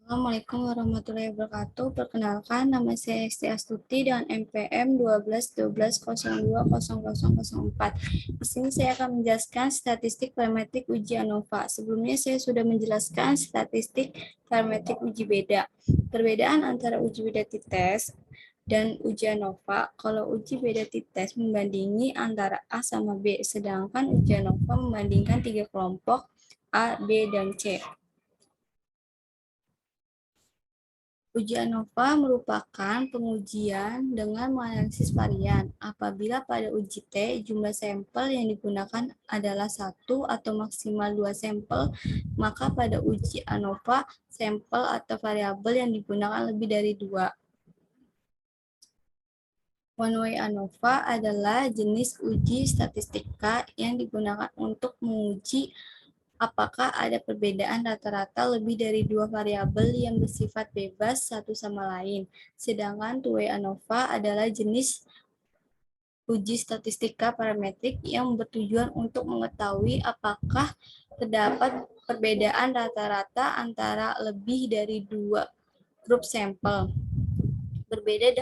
Assalamualaikum warahmatullahi wabarakatuh. Perkenalkan, nama saya Esti Astuti dengan NPM 1212020004. Di sini saya akan menjelaskan statistik parametrik uji ANOVA. Sebelumnya saya sudah menjelaskan statistik parametrik uji beda. Perbedaan antara uji beda t-test dan uji ANOVA, kalau uji beda t-test membandingi antara A sama B, sedangkan uji ANOVA membandingkan 3 kelompok A, B, dan C. Uji ANOVA merupakan pengujian dengan menganalisis varian. Apabila pada uji T, jumlah sampel yang digunakan adalah 1 atau maksimal 2 sampel, maka pada uji ANOVA, sampel atau variabel yang digunakan lebih dari 2. One-way ANOVA adalah jenis uji statistika yang digunakan untuk menguji apakah ada perbedaan rata-rata lebih dari 2 variabel yang bersifat bebas satu sama lain. Sedangkan two-way ANOVA adalah jenis uji statistika parametrik yang bertujuan untuk mengetahui apakah terdapat perbedaan rata-rata antara lebih dari 2 grup sampel. Berbeda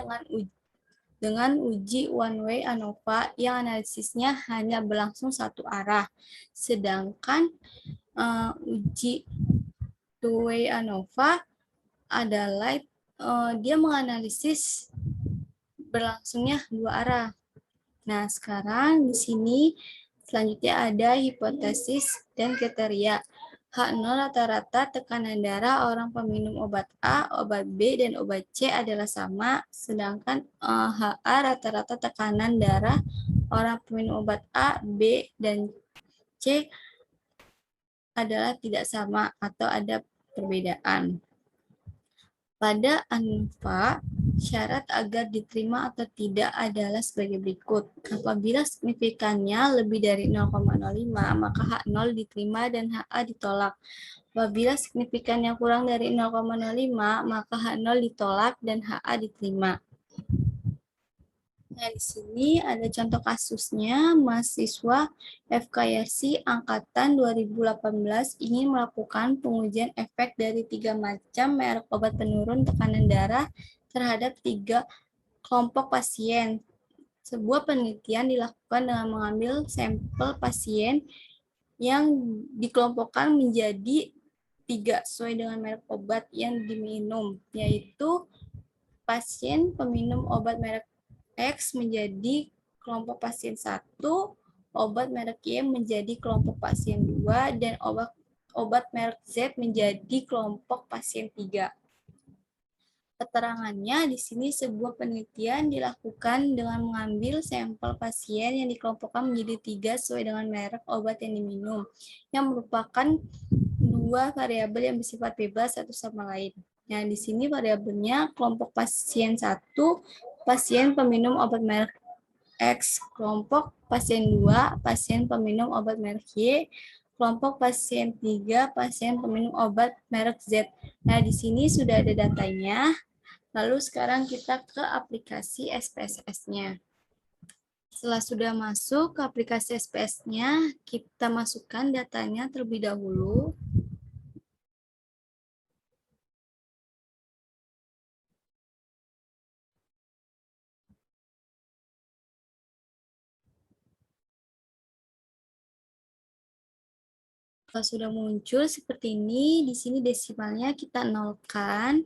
dengan uji one-way ANOVA yang analisisnya hanya berlangsung satu arah. Sedangkan uji two-way ANOVA adalah dia menganalisis berlangsungnya dua arah. Nah, sekarang di sini selanjutnya ada hipotesis dan kriteria. H0 rata-rata tekanan darah orang peminum obat A, obat B, dan obat C adalah sama, sedangkan HA rata-rata tekanan darah orang peminum obat A, B, dan C adalah tidak sama atau ada perbedaan. Pada ANOVA, syarat agar diterima atau tidak adalah sebagai berikut. Apabila signifikannya lebih dari 0,05, maka H0 diterima dan HA ditolak. Apabila signifikannya kurang dari 0,05, maka H0 ditolak dan HA diterima. Nah, di sini ada contoh kasusnya, mahasiswa FKYRC Angkatan 2018 ingin melakukan pengujian efek dari 3 macam merek obat penurun tekanan darah terhadap 3 kelompok pasien. Sebuah penelitian dilakukan dengan mengambil sampel pasien yang dikelompokkan menjadi 3 sesuai dengan merek obat yang diminum, yaitu pasien peminum obat merek X menjadi kelompok pasien 1, obat merek Y menjadi kelompok pasien 2, dan obat merek Z menjadi kelompok pasien 3. Keterangannya di sini sebuah penelitian dilakukan dengan mengambil sampel pasien yang dikelompokkan menjadi 3 sesuai dengan merek obat yang diminum, yang merupakan 2 variabel yang bersifat bebas satu sama lain. Nah, di sini variabelnya kelompok pasien 1, pasien peminum obat merek X, kelompok pasien 2, pasien peminum obat merek Y, kelompok pasien 3, pasien peminum obat merek Z. Nah, di sini sudah ada datanya. Lalu sekarang kita ke aplikasi SPSS-nya. Setelah sudah masuk ke aplikasi SPSS-nya, kita masukkan datanya terlebih dahulu. Kalau sudah muncul seperti ini, di sini desimalnya kita nolkan.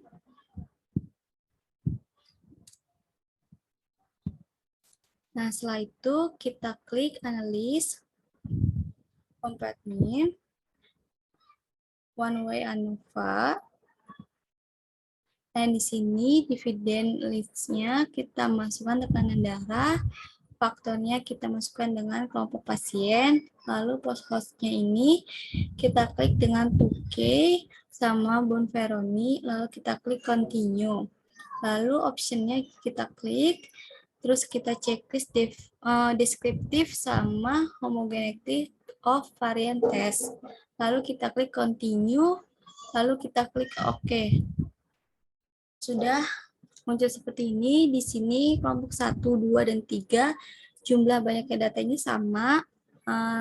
Nah, setelah itu kita klik analis, kompartmen, one-way ANOVA. Dan di sini dividen list-nya kita masukkan tekanan darah, faktornya kita masukkan dengan kelompok pasien, lalu post host-nya ini kita klik dengan 2K sama Bonferroni, lalu kita klik continue. Lalu option-nya kita klik, terus kita checklist deskriptif sama homogeneity of variant test. Lalu kita klik continue, lalu kita klik OK. Sudah muncul seperti ini. Di sini kelompok 1, 2, dan 3 jumlah banyaknya datanya sama.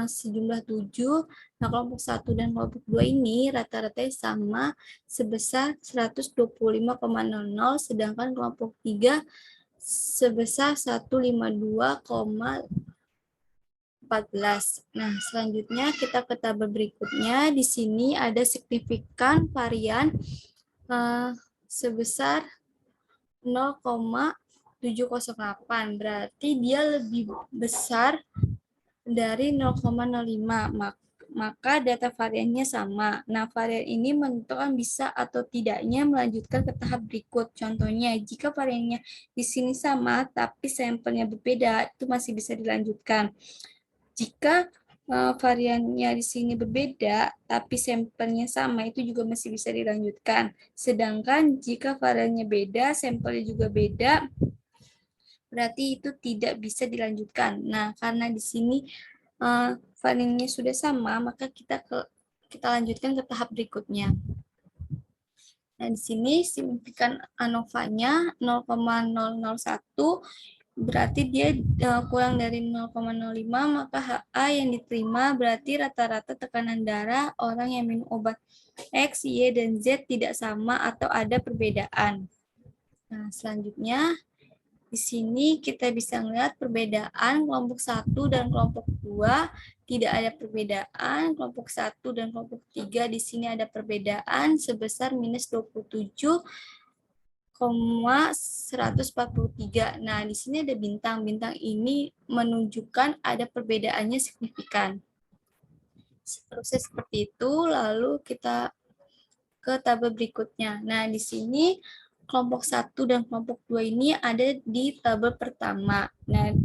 sejumlah 7. Nah, kelompok 1 dan kelompok 2 ini rata-ratanya sama sebesar 125,00, sedangkan kelompok 3 sebesar 152,14. Nah, selanjutnya kita ke tabel berikutnya. Di sini ada signifikan varian sebesar 0,708. Berarti dia lebih besar dari 0,05. Maka data variannya sama. Nah, varian ini menentukan bisa atau tidaknya melanjutkan ke tahap berikut. Contohnya, jika variannya di sini sama, tapi sampelnya berbeda, itu masih bisa dilanjutkan. Jika variannya di sini berbeda, tapi sampelnya sama, itu juga masih bisa dilanjutkan. Sedangkan jika variannya beda, sampelnya juga beda, berarti itu tidak bisa dilanjutkan. Nah, karena di sini variannya sudah sama, maka kita lanjutkan ke tahap berikutnya. Nah, di sini signifikan ANOVA-nya 0,001, berarti dia kurang dari 0,05, maka HA yang diterima berarti rata-rata tekanan darah orang yang minum obat X, Y, dan Z tidak sama atau ada perbedaan. Nah, selanjutnya di sini kita bisa melihat perbedaan kelompok 1 dan kelompok 2 tidak ada perbedaan, kelompok 1 dan kelompok 3 di sini ada perbedaan sebesar minus 27,143. Nah, di sini ada bintang. Bintang ini menunjukkan ada perbedaannya signifikan. Seterusnya seperti itu, lalu kita ke tabel berikutnya. Nah, di sini kelompok 1 dan kelompok 2 ini ada di tabel pertama. Nah,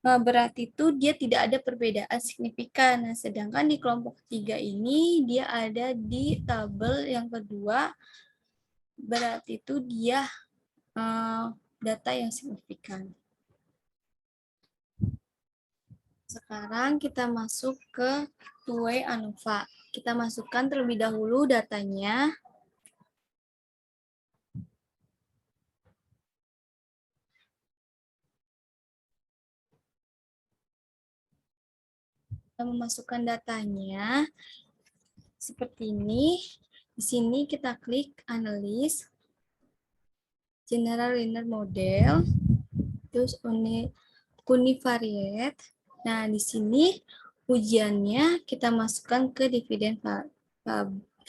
berarti itu dia tidak ada perbedaan signifikan. Nah, sedangkan di kelompok 3 ini dia ada di tabel yang kedua. Berarti itu dia data yang signifikan. Sekarang kita masuk ke two-way ANOVA. Kita masukkan terlebih dahulu datanya. Kita memasukkan datanya seperti ini. Di sini kita klik analis, general linear model, terus univariate. Nah, di sini ujiannya kita masukkan ke dividen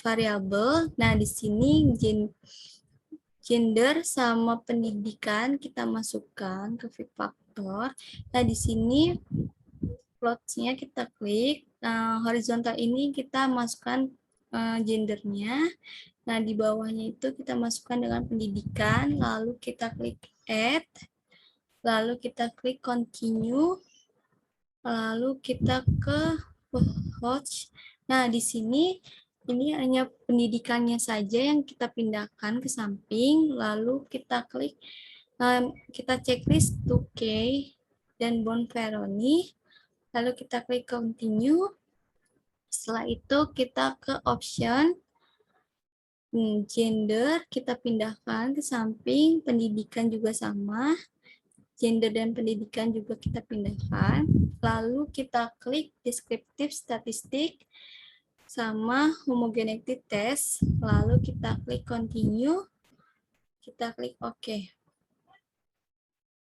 variabel. Nah, di sini gender sama pendidikan kita masukkan ke fit faktor. Nah, di sini plotnya kita klik. Nah, horizontal ini kita masukkan gendernya. Nah, di bawahnya itu kita masukkan dengan pendidikan, lalu kita klik add, lalu kita klik continue, lalu kita ke watch. Nah, di sini ini hanya pendidikannya saja yang kita pindahkan ke samping, lalu kita klik, kita checklist 2K dan Bonferroni, lalu kita klik continue. Setelah itu kita ke option, gender kita pindahkan ke samping, pendidikan juga sama, gender dan pendidikan juga kita pindahkan, lalu kita klik descriptive statistik sama homogeneity test, lalu kita klik continue, kita klik OK.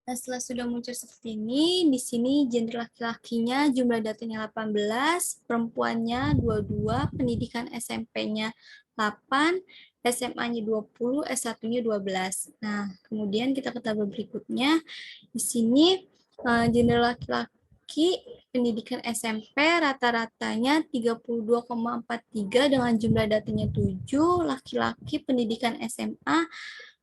Nah, setelah sudah muncul seperti ini, di sini gender laki-lakinya jumlah datanya 18, perempuannya 22, pendidikan SMP-nya 8, SMA-nya 20, S1-nya 12. Nah, kemudian kita ke tabel berikutnya. Di sini gender laki-laki pendidikan SMP rata-ratanya 32,43 dengan jumlah datanya 7, laki-laki pendidikan SMA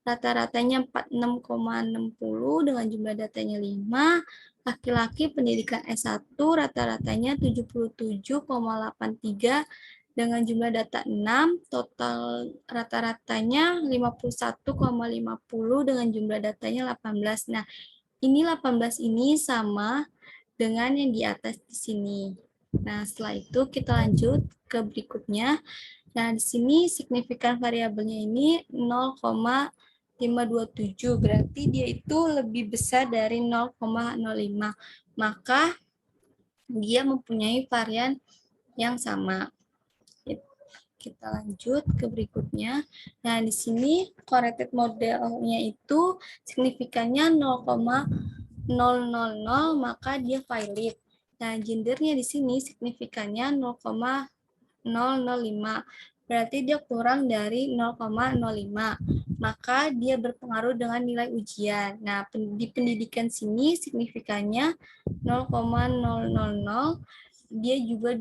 rata-ratanya 46,60 dengan jumlah datanya 5, laki-laki pendidikan S1 rata-ratanya 77,83 dengan jumlah data 6, total rata-ratanya 51,50 dengan jumlah datanya 18. Nah, ini 18 ini sama dengan yang di atas di sini. Nah, setelah itu kita lanjut ke berikutnya. Nah, di sini signifikan variabelnya ini 0,527, berarti dia itu lebih besar dari 0,05. Maka dia mempunyai varian yang sama. Kita lanjut ke berikutnya. Nah, di sini correlated modelnya itu signifikannya 0,000, maka dia valid. Nah, gendernya di sini signifikannya 0,005. Berarti dia kurang dari 0,05. Maka dia berpengaruh dengan nilai ujian. Nah, di pendidikan sini signifikannya 0,000, dia juga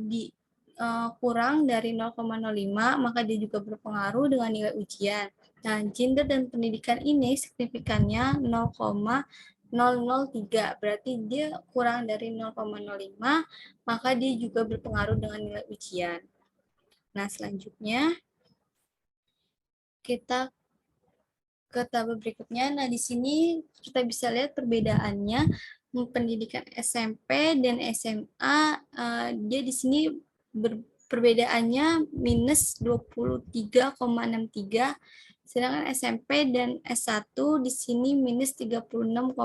kurang dari 0,05, maka dia juga berpengaruh dengan nilai ujian. Nah, gender dan pendidikan ini signifikannya 0,003, berarti dia kurang dari 0,05, maka dia juga berpengaruh dengan nilai ujian. Nah, selanjutnya kita ke tabel berikutnya. Nah, di sini kita bisa lihat perbedaannya pendidikan SMP dan SMA. Dia di sini perbedaannya minus 23,63, sedangkan SMP dan S1 di sini minus 36,88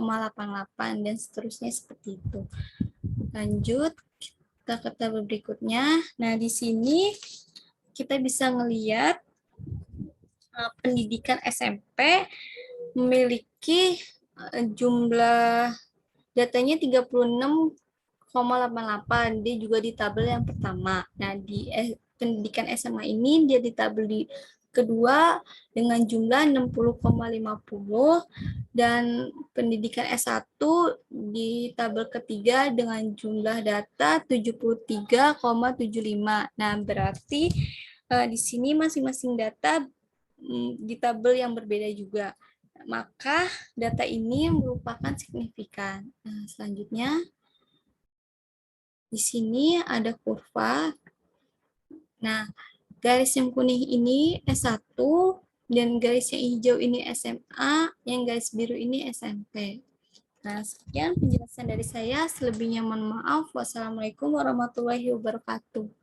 dan seterusnya seperti itu. Lanjut kita ke tabel berikutnya. Nah, di sini kita bisa melihat pendidikan SMP memiliki jumlah datanya 36,88. Dia juga di tabel yang pertama. Nah, di pendidikan SMA ini dia di tabel di kedua dengan jumlah 60,50, dan pendidikan S1 di tabel ketiga dengan jumlah data 73,75. Nah, berarti di sini masing-masing data di tabel yang berbeda juga. Maka data ini merupakan signifikan. Nah, selanjutnya di sini ada kurva. Nah, garis yang kuning ini S1 dan garis yang hijau ini SMA, yang garis biru ini SMP. Nah, sekian penjelasan dari saya. Selebihnya mohon maaf. Wassalamualaikum warahmatullahi wabarakatuh.